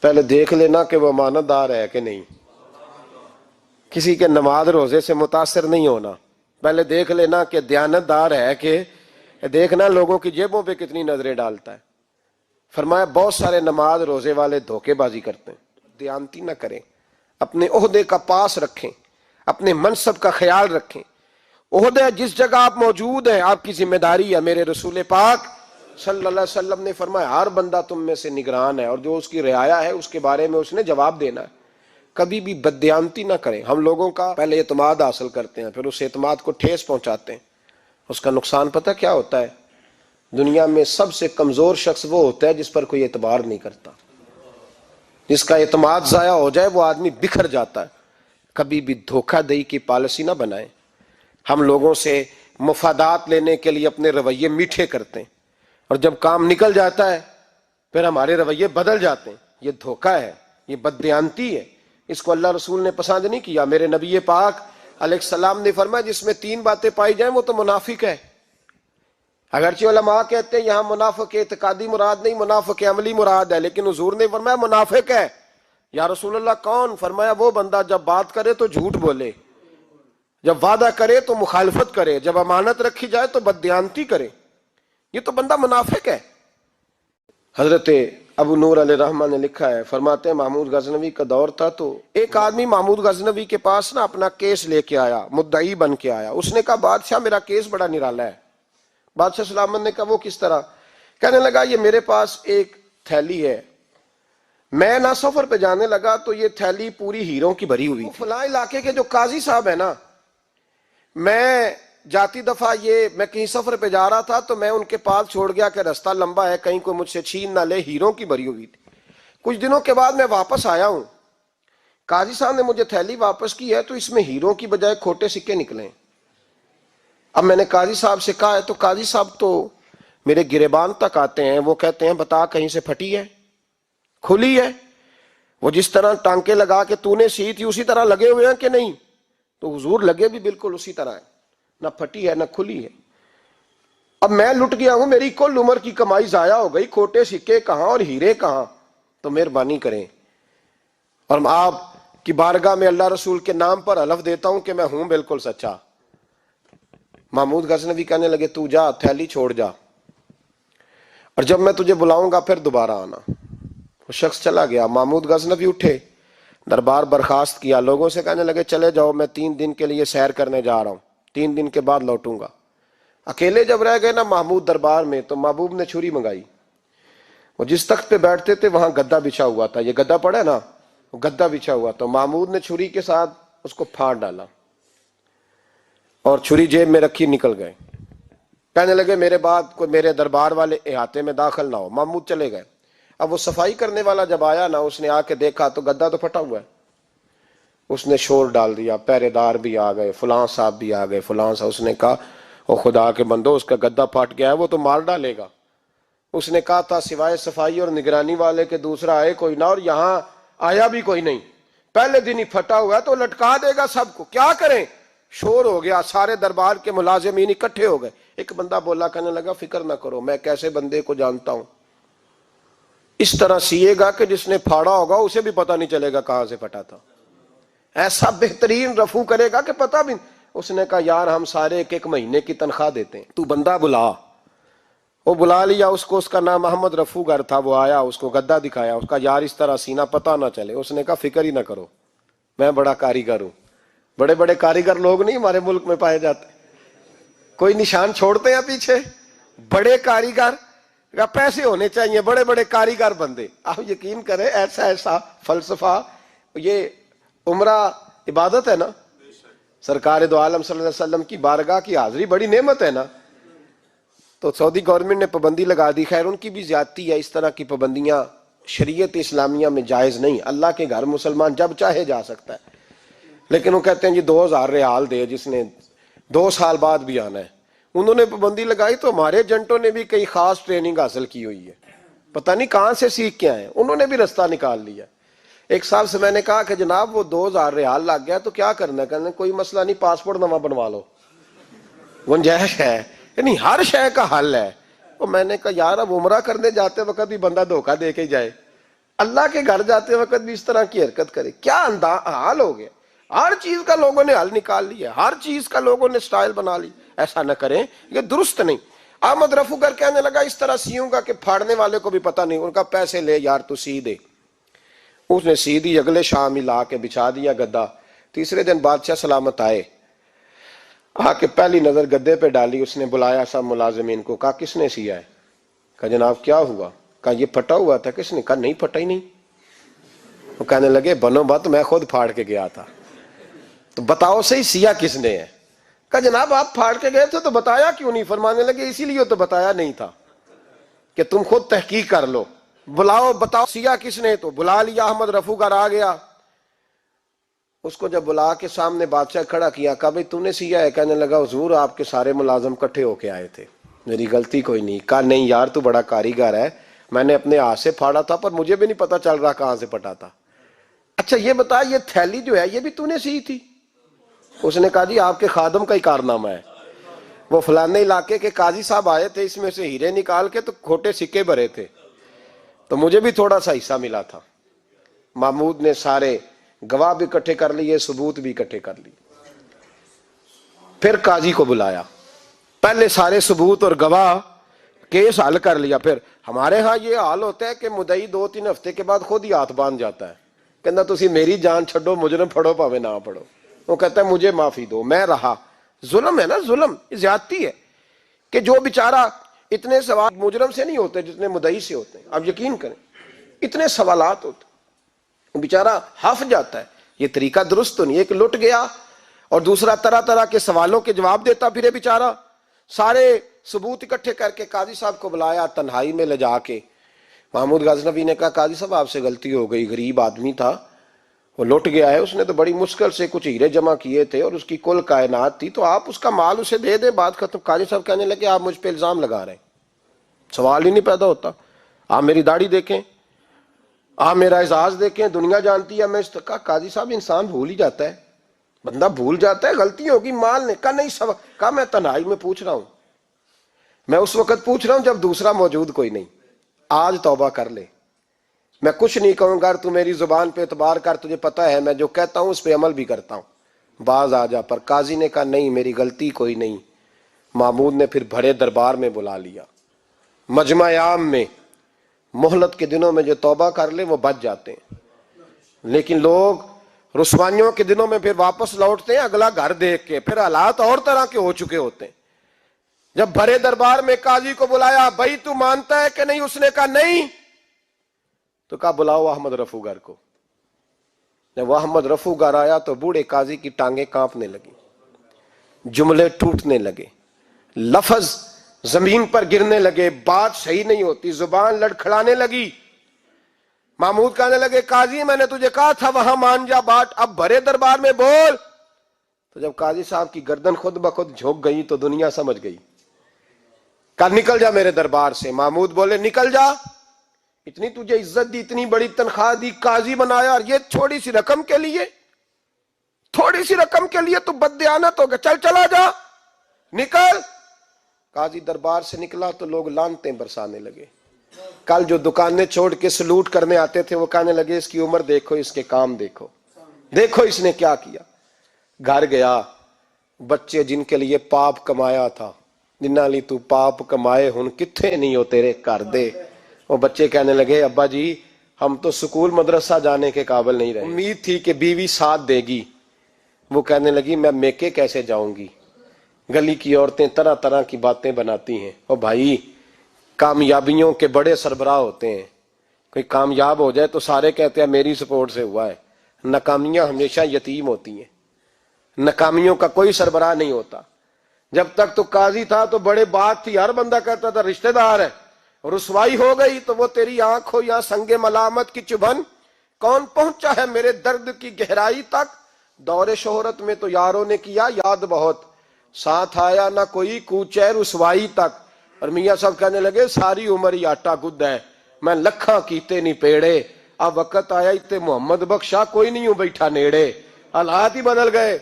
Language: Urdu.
پہلے دیکھ لینا کہ وہ امانت دار ہے کہ نہیں. کسی کے نماز روزے سے متاثر نہیں ہونا. پہلے دیکھ لینا کہ دیانت دار ہے کہ دیکھنا لوگوں کی جیبوں پہ کتنی نظریں ڈالتا ہے. فرمایا بہت سارے نماز روزے والے دھوکے بازی کرتے ہیں. دیانتی نہ کریں، اپنے عہدے کا پاس رکھیں، اپنے منصب کا خیال رکھیں. عہدے جس جگہ آپ موجود ہیں آپ کی ذمہ داری ہے. میرے رسول پاک صلی اللہ علیہ وسلم نے فرمایا ہر بندہ تم میں سے نگران ہے، اور جو اس کی رعایا ہے اس کے بارے میں اس نے جواب دینا ہے. کبھی بھی بددیانتی نہ کریں. ہم لوگوں کا پہلے اعتماد حاصل کرتے ہیں، پھر اس اعتماد کو ٹھیس پہنچاتے ہیں. اس کا نقصان پتہ کیا ہوتا ہے؟ دنیا میں سب سے کمزور شخص وہ ہوتا ہے جس پر کوئی اعتبار نہیں کرتا. جس کا اعتماد ضائع ہو جائے وہ آدمی بکھر جاتا ہے. کبھی بھی دھوکہ دہی کی پالیسی نہ بنائیں. ہم لوگوں سے مفادات لینے کے لیے اپنے رویے میٹھے کرتے ہیں، اور جب کام نکل جاتا ہے پھر ہمارے رویے بدل جاتے ہیں. یہ دھوکہ ہے، یہ بددیانتی ہے. اس کو اللہ رسول نے پسند نہیں کیا. میرے نبی پاک علیہ السلام نے فرمایا جس میں 3 باتیں پائی جائیں وہ تو منافق ہے. اگرچہ علماء کہتے ہیں یہاں منافق اعتقادی مراد نہیں، منافق عملی مراد ہے، لیکن حضور نے فرمایا منافق ہے. یا رسول اللہ کون؟ فرمایا وہ بندہ جب بات کرے تو جھوٹ بولے، جب وعدہ کرے تو مخالفت کرے، جب امانت رکھی جائے تو بددیانتی کرے. یہ تو بندہ منافق ہے. حضرت ابو نور علیہ رحمہ نے لکھا ہے، فرماتے ہیں محمود غزنوی کا دور تھا تو ایک آدمی محمود غزنوی کے پاس نا اپنا کیس لے کے آیا، مدعی بن کے آیا. اس نے کہا بادشاہ میرا کیس بڑا نرالا ہے. بادشاہ سلامت نے کہا وہ کس طرح؟ کہنے لگا یہ میرے پاس ایک تھیلی ہے، میں نہ سفر پہ جانے لگا تو یہ تھیلی پوری ہیروں کی بھری ہوئی تھی. فلاں علاقے کے جو قاضی صاحب ہے نا، میں جاتی دفعہ میں کہیں سفر پہ جا رہا تھا تو میں ان کے پاس چھوڑ گیا کہ رستہ لمبا ہے کہیں کوئی مجھ سے چھین نہ لے. ہیروں کی بھری ہوئی تھی. کچھ دنوں کے بعد میں واپس آیا ہوں، قاضی صاحب نے مجھے تھیلی واپس کی ہے تو اس میں ہیروں کی بجائے کھوٹے سکے نکلے. اب میں نے قاضی صاحب سے کہا ہے تو قاضی صاحب تو میرے گریبان تک آتے ہیں، وہ کہتے ہیں بتا کہیں سے پھٹی ہے، کھلی ہے؟ وہ جس طرح ٹانکے لگا کے تو نے سی تھی اسی طرح لگے ہوئے ہیں کہ نہیں؟ تو حضور لگے بھی بالکل اسی طرح ہے، نہ پھٹی ہے نہ کھلی ہے. اب میں لٹ گیا ہوں، میری کل عمر کی کمائی ضائع ہو گئی، کھوٹے سکے کہاں اور ہیرے کہاں؟ تو مہربانی کریں. اور آپ کی بارگاہ میں اللہ رسول کے نام پر حلف دیتا ہوں کہ میں ہوں بالکل سچا. محمود غزنوی کہنے لگے تو جا، تھیلی چھوڑ جا، اور جب میں تجھے بلاؤں گا پھر دوبارہ آنا. وہ شخص چلا گیا. محمود غزنوی اٹھے، دربار برخاست کیا، لوگوں سے کہنے لگے چلے جاؤ میں 3 دن کے لیے سیر کرنے جا رہا ہوں، 3 دن کے بعد لوٹوں گا. اکیلے جب رہ گئے نا محمود دربار میں تو محبوب نے چھری منگائی. وہ جس تخت پہ بیٹھتے تھے وہاں گدا بچھا ہوا تھا، یہ گدا پڑا ہے نا، وہ گدا بچھا ہوا تھا. محمود نے چھری کے ساتھ اس کو پھاڑ ڈالا اور چھری جیب میں رکھی نکل گئے. کہنے لگے میرے بعد کوئی میرے دربار والے احاطے میں داخل نہ ہو. محمود چلے گئے. اب وہ صفائی کرنے والا جب آیا نا، اس نے آ کے دیکھا تو گدا تو پھٹا ہوا ہے. اس نے شور ڈال دیا، پہرے دار بھی آ گئے، فلاں صاحب بھی آ گئے، فلاں صاحب. اس نے کہا او خدا کے بندو، اس کا گدا پھٹ گیا ہے، وہ تو مار ڈالے گا. اس نے کہا تھا سوائے صفائی اور نگرانی والے کے دوسرا آئے کوئی نہ، اور یہاں آیا بھی کوئی نہیں. پہلے دن ہی پھٹا ہوا ہے تو لٹکا دے گا سب کو، کیا کریں؟ شور ہو گیا، سارے دربار کے ملازمین اکٹھے ہو گئے. ایک بندہ بولا، کہنے لگا فکر نہ کرو، میں کیسے بندے کو جانتا ہوں، اس طرح سیے گا کہ جس نے پھاڑا ہوگا اسے بھی پتہ نہیں چلے گا کہاں سے پھٹا تھا. ایسا بہترین رفو کرے گا کہ پتہ بھی. اس نے کہا یار ہم سارے 1 مہینے کی تنخواہ دیتے ہیں، تو بندہ بلا. وہ بلا لیا اس کو، اس کا نام محمد رفو گر تھا. وہ آیا، اس کو گدا دکھایا، اس کا یار اس طرح سینہ پتہ نہ چلے. اس نے کہا فکر ہی نہ کرو، میں بڑا کاریگر ہوں. بڑے بڑے کاریگر لوگ نہیں ہمارے ملک میں پائے جاتے، کوئی نشان چھوڑتے ہیں پیچھے. بڑے کاریگر کا پیسے ہونے چاہیے، بڑے بڑے کاریگر بندے. آپ یقین کریں ایسا فلسفہ. یہ عمرہ عبادت ہے نا، سرکار دو عالم صلی اللہ علیہ وسلم کی بارگاہ کی حاضری بڑی نعمت ہے نا. تو سعودی گورنمنٹ نے پابندی لگا دی، خیر ان کی بھی زیادتی ہے. اس طرح کی پابندیاں شریعت اسلامیہ میں جائز نہیں. اللہ کے گھر مسلمان جب چاہے جا سکتا ہے، لیکن وہ کہتے ہیں جی 2000 ریال دے جس نے 2 سال بعد بھی آنا ہے. انہوں نے پابندی لگائی تو ہمارے ایجنٹوں نے بھی کئی خاص ٹریننگ حاصل کی ہوئی ہے، پتہ نہیں کہاں سے سیکھ کے آئے، انہوں نے بھی رستہ نکال لیا. ایک صاحب سے میں نے کہا کہ جناب وہ 2000 ریال لگ گیا تو کیا کرنا ہے؟ کہنے کوئی مسئلہ نہیں، پاسپورٹ نواں بنوا لو، گنجائش ہے. یعنی ہر شے کا حل ہے. اور میں نے کہا یار اب عمرہ کرنے جاتے وقت بھی بندہ دھوکہ دے کے ہی جائے. اللہ کے گھر جاتے وقت بھی اس طرح کی حرکت کرے. کیا حال ہو گیا. ہر چیز کا لوگوں نے حل نکال لیا, ہر چیز کا لوگوں نے سٹائل بنا لی. ایسا نہ کریں, یہ درست نہیں. احمد رفو گر کہنے لگا اس طرح سیوں گا کہ پھاڑنے والے کو بھی پتہ نہیں. ان کا پیسے لے یار تو سی دے. اس نے سی دی, اگلے شام ہی لا کے بچھا دیا گدا. تیسرے دن بادشاہ سلامت آئے, آ کے پہلی نظر گدے پہ ڈالی. اس نے بلایا سب ملازمین کو, کہا کس نے سیا ہے؟ کہا جناب کیا ہوا؟ کہا یہ پھٹا ہوا تھا. کس نے؟ کہا نہیں پھٹا ہی نہیں. وہ کہنے لگے بنو بات, میں خود پھاڑ کے گیا تھا. تو بتاؤ صحیح سیا کس نے ہے؟ کہا جناب آپ پھاڑ کے گئے تھے تو بتایا کیوں نہیں؟ فرمانے لگے اسی لیے تو بتایا نہیں تھا کہ تم خود تحقیق کر لو. بلاؤ بتاؤ سیا کس نے. تو بلا لیا. احمد رفو گر آ گیا. اس کو جب بلا کے سامنے بادشاہ کھڑا کیا, کہا بھئی تو نے سیا ہے؟ کہنے لگا حضور آپ کے سارے ملازم کٹھے ہو کے آئے تھے, میری غلطی کوئی نہیں. کہا نہیں یار تو بڑا کاریگر ہے, میں نے اپنے ہاتھ سے پھاڑا تھا پر مجھے بھی نہیں پتا چل رہا کہاں سے پھٹا تھا. اچھا یہ بتا یہ تھیلی جو ہے یہ بھی تو نے سی تھی؟ اس نے کہا جی آپ کے خادم کا ہی کارنامہ ہے. وہ فلانے علاقے کے قاضی صاحب آئے تھے, اس میں سے ہیرے نکال کے تو کھوٹے سکے بھرے تھے, تو مجھے بھی تھوڑا سا حصہ ملا تھا. محمود نے سارے گواہ بھی اکٹھے کر لیے, ثبوت بھی اکٹھے کر لیے. پھر قاضی کو بلایا, پہلے سارے ثبوت اور گواہ کیس حل کر لیا. پھر ہمارے ہاں یہ حال ہوتا ہے کہ مدعی 2-3 ہفتے کے بعد خود ہی ہاتھ باندھ جاتا ہے, کہنا تسی میری جان چھڈو, مجرم پھڑو پاوے نہ پڑھو. وہ کہتا ہے مجھے معافی دو, میں رہا. ظلم ہے نا, ظلم زیادتی ہے کہ جو بیچارہ اتنے سوال مجرم سے نہیں ہوتے جتنے مدعی سے ہوتے ہیں. آپ یقین کریں اتنے سوالات ہوتے, بیچارہ ہف جاتا ہے. یہ طریقہ درست تو نہیں. ایک لٹ گیا اور دوسرا طرح طرح کے سوالوں کے جواب دیتا پھرے بیچارہ. سارے ثبوت اکٹھے کر کے قاضی صاحب کو بلایا, تنہائی میں لے جا کے. محمود غزنوی نے کہا قاضی صاحب آپ سے غلطی ہو گئی, غریب آدمی تھا, وہ لٹ گیا ہے, اس نے تو بڑی مشکل سے کچھ ہیرے جمع کیے تھے اور اس کی کل کائنات تھی, تو آپ اس کا مال اسے دے دیں, بات ختم. قاضی صاحب کہنے لگے آپ مجھ پہ الزام لگا رہے ہیں, سوال ہی نہیں پیدا ہوتا. آپ میری داڑھی دیکھیں, آپ میرا اعزاز دیکھیں, دنیا جانتی ہے میں اس. کہا قاضی صاحب انسان بھول ہی جاتا ہے, بندہ بھول جاتا ہے, غلطی ہوگی, مال نے. کہا نہیں سب. کہا میں تنہائی میں پوچھ رہا ہوں, میں اس وقت پوچھ رہا ہوں جب دوسرا موجود کوئی نہیں. آج توبہ کر لے, میں کچھ نہیں کہوں گا, تو میری زبان پہ اعتبار کر, تجھے پتا ہے میں جو کہتا ہوں اس پہ عمل بھی کرتا ہوں, باز آ جا. پر قاضی نے کہا نہیں میری غلطی کوئی نہیں. محمود نے پھر بڑے دربار میں بلا لیا, مجمع عام میں. مہلت کے دنوں میں جو توبہ کر لے وہ بچ جاتے ہیں, لیکن لوگ رسوائیوں کے دنوں میں پھر واپس لوٹتے ہیں اگلا گھر دیکھ کے, پھر حالات اور طرح کے ہو چکے ہوتے ہیں. جب بڑے دربار میں قاضی کو بلایا, بھائی تو مانتا ہے کہ نہیں؟ اس نے کہا نہیں. تو کہا بلاؤ احمد رفو گر کو. جب احمد رفو گر آیا تو بوڑھے قاضی کی ٹانگیں کانپنے لگی, جملے ٹوٹنے لگے, لفظ زمین پر گرنے لگے, بات صحیح نہیں ہوتی, زبان لڑکھڑانے لگی. محمود کہنے لگے قاضی میں نے تجھے کہا تھا وہاں مان جا بات, اب بڑے دربار میں بول. تو جب قاضی صاحب کی گردن خود بخود جھک گئی تو دنیا سمجھ گئی. کہا نکل جا میرے دربار سے. محمود بولے نکل جا, اتنی تجھے عزت دی, اتنی بڑی تنخواہ دی, قاضی بنایا, اور یہ تھوڑی سی رقم کے لیے, تھوڑی سی رقم کے لیے تو بددیانت ہو گیا, چل چلا جا, نکل. قاضی دربار سے نکلا تو لوگ لعنتیں برسانے لگے. کل جو دکانیں چھوڑ کے سلوٹ کرنے آتے تھے وہ کہنے لگے اس کی عمر دیکھو, اس کے کام دیکھو, دیکھو اس نے کیا کیا. گھر گیا, بچے جن کے لیے پاپ کمایا تھا, جنہاں لی تو پاپ کمائے ہن کتھے نہیں ہو تیرے کر دے. وہ بچے کہنے لگے ابا جی ہم تو سکول مدرسہ جانے کے قابل نہیں رہے, امید تھی کہ بیوی ساتھ دے گی. وہ کہنے لگی میں میکے کیسے جاؤں گی, گلی کی عورتیں طرح طرح کی باتیں بناتی ہیں. اور بھائی کامیابیوں کے بڑے سربراہ ہوتے ہیں, کوئی کامیاب ہو جائے تو سارے کہتے ہیں میری سپورٹ سے ہوا ہے. ناکامیاں ہمیشہ یتیم ہوتی ہیں, ناکامیوں کا کوئی سربراہ نہیں ہوتا. جب تک تو قاضی تھا تو بڑے بات تھی, ہر بندہ کہتا تھا رشتہ دار ہے. رسوائی ہو گئی تو وہ تیری آنکھ ہو یا سنگ ملامت کی چبھن, کون پہنچا ہے میرے درد کی گہرائی تک. دور شہرت میں تو یاروں نے کیا یاد بہت, ساتھ آیا نہ کوئی کوچے رسوائی تک. اور میاں صاحب کہنے لگے ساری عمر ہی آٹا گد ہے, میں لکھاں کیتے نہیں پیڑے, اب وقت آیا تے محمد بخشا کوئی نہیں ہوں بیٹھا نیڑے. حالات ہی بدل گئے.